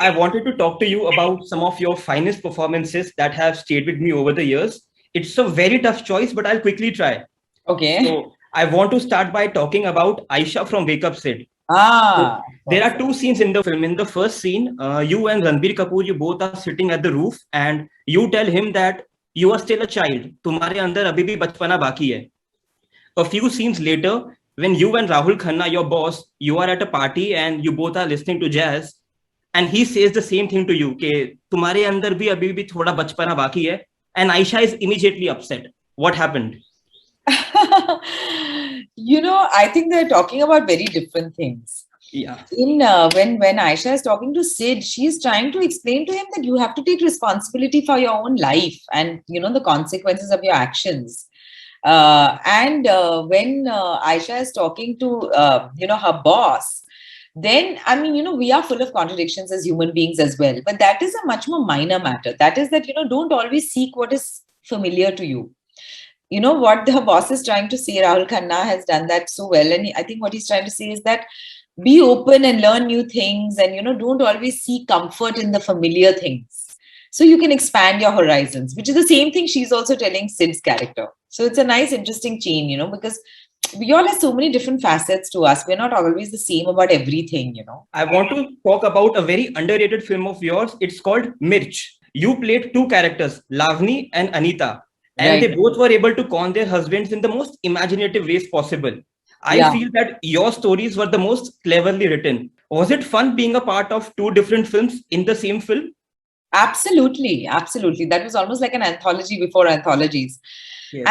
I wanted to talk to you about some of your finest performances that have stayed with me over the years. It's a very tough choice, but I'll quickly try. Okay. So I want to start by talking about Aisha from Wake Up Sid. So Ah, of there course. are two scenes in the film. In the first scene, you and Ranbir Kapoor, you both are sitting at the roof, and you tell him that you are still a child. तुम्हारे अंदर अभी भी बचपना बाकी है. A few scenes later, when you and Rahul Khanna, your boss, you are at a party and you both are listening to jazz, and he says the same thing to you कि तुम्हारे अंदर भी अभी भी थोड़ा बचपना बाकी है, and Aisha is immediately upset. What happened? I think they're talking about very different things. Yeah. In when Aisha is talking to Sid, she's trying to explain to him that you have to take responsibility for your own life and the consequences of your actions. And when Aisha is talking to her boss, then I mean we are full of contradictions as human beings as well. But that is a much more minor matter. That is that don't always seek what is familiar to you. What the boss is trying to say, Rahul Khanna has done that so well, and I think what he's trying to say is that be open and learn new things, and don't always seek comfort in the familiar things, so you can expand your horizons, which is the same thing she's also telling Sid's character. So it's a nice interesting chain, because we all have so many different facets to us. We're not always the same about everything. I want to talk about a very underrated film of yours. It's called Mirch. You played two characters, Lavni and Anita, and they Right. both were able to con their husbands in the most imaginative ways possible. I Yeah. feel that your stories were the most cleverly written. Was it fun being a part of two different films in the same film? Absolutely, absolutely. That was almost like an anthology before anthologies.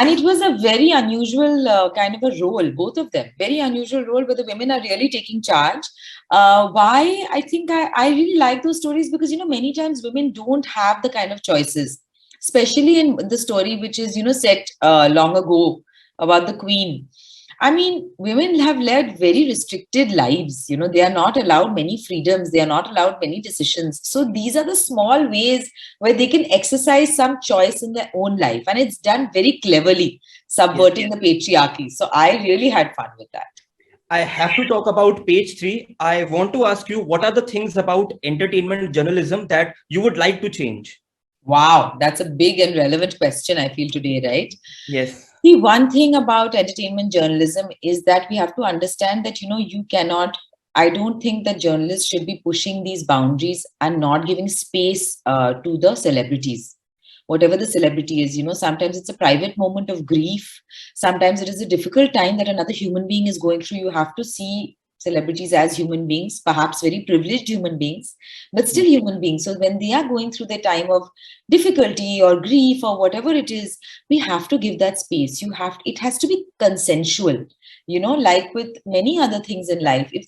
And it Yes. was a very unusual kind of a role, both of them. Very unusual role where the women are really taking charge. Why? I think I really like those stories because, many times women don't have the kind of choices, especially in the story, which is, set long ago about the queen. I mean, women have led very restricted lives. They are not allowed many freedoms. They are not allowed many decisions. So these are the small ways where they can exercise some choice in their own life. And it's done very cleverly, Yes. subverting the patriarchy. So I really had fun with that. I have to talk about page three. I want to ask you what are the things about entertainment journalism that you would like to change? Wow, that's a big and relevant question, I feel, today, right? Yes. See, one thing about entertainment journalism is that we have to understand that, you cannot, I don't think that journalists should be pushing these boundaries and not giving space to the celebrities. Whatever the celebrity is, sometimes it's a private moment of grief. Sometimes it is a difficult time that another human being is going through. You have to see celebrities as human beings, perhaps very privileged human beings, but still human beings. So when they are going through their time of difficulty or grief or whatever it is, we have to give that space. It has to be consensual, like with many other things in life. If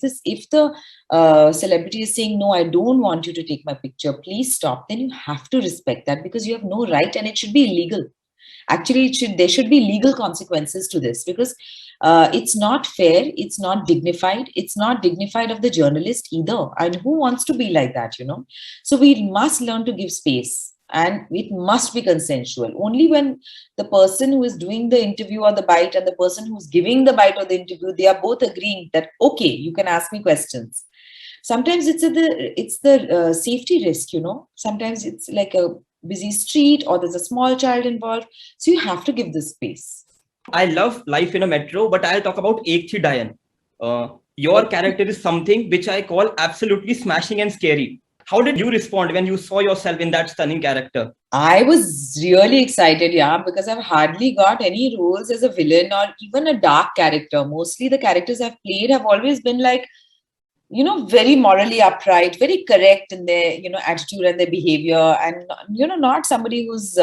the celebrity is saying, no, I don't want you to take my picture, please stop, then you have to respect that because you have no right and it should be illegal. Actually, there should be legal consequences to this because it's not fair, it's not dignified of the journalist either. And who wants to be like that? So we must learn to give space, and it must be consensual. Only when the person who is doing the interview or the bite and the person who's giving the bite or the interview, they are both agreeing that okay, you can ask me questions. Sometimes it's the safety risk. Sometimes it's like a busy street or there's a small child involved, so you have to give this space. I love life in a metro, but I'll talk about Ek Thi Dayan. Your character is something which I call absolutely smashing and scary. How did you respond when you saw yourself in that stunning character? I was really excited, yeah, because I've hardly got any roles as a villain or even a dark character. Mostly the characters I've played have always been like, very morally upright, very correct in their, attitude and their behavior. And, not somebody who's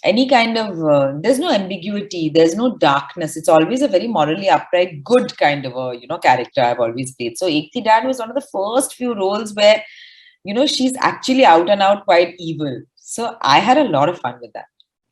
any kind of, there's no ambiguity, there's no darkness. It's always a very morally upright, good kind of a, character I've always played. So Ekti Dan was one of the first few roles where, she's actually out and out quite evil. So I had a lot of fun with that.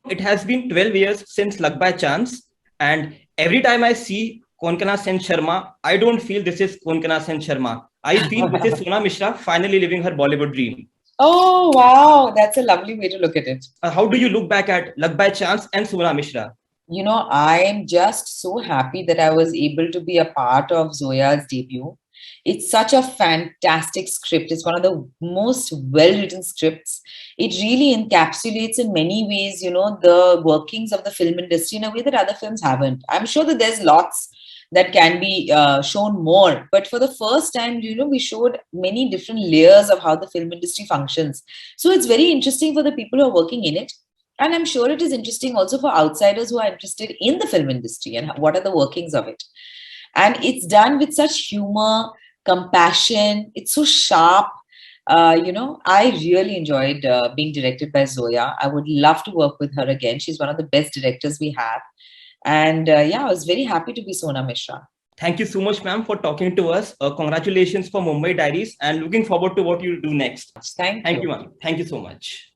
It has been 12 years since Luck by Chance, and every time I see Konkana Sensharma, I don't feel this is Konkana Sensharma. I feel this is Sona Mishra finally living her Bollywood dream. Oh, wow. That's a lovely way to look at it. How do you look back at Luck by Chance and Sona Mishra? I am just so happy that I was able to be a part of Zoya's debut. It's such a fantastic script. It's one of the most well-written scripts. It really encapsulates in many ways, the workings of the film industry in a way that other films haven't. I'm sure that there's lots that can be shown more, but for the first time, we showed many different layers of how the film industry functions. So it's very interesting for the people who are working in it. And I'm sure it is interesting also for outsiders who are interested in the film industry and what are the workings of it. And it's done with such humor, compassion. It's so sharp. I really enjoyed being directed by Zoya. I would love to work with her again. She's one of the best directors we have. And I was very happy to be Sona Mishra. Thank you so much, ma'am, for talking to us. Congratulations for Mumbai Diaries, and looking forward to what you do next. Thank you, ma'am. Thank you so much.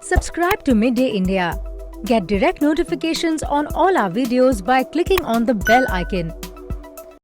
Subscribe to Midday India. Get direct notifications on all our videos by clicking on the bell icon.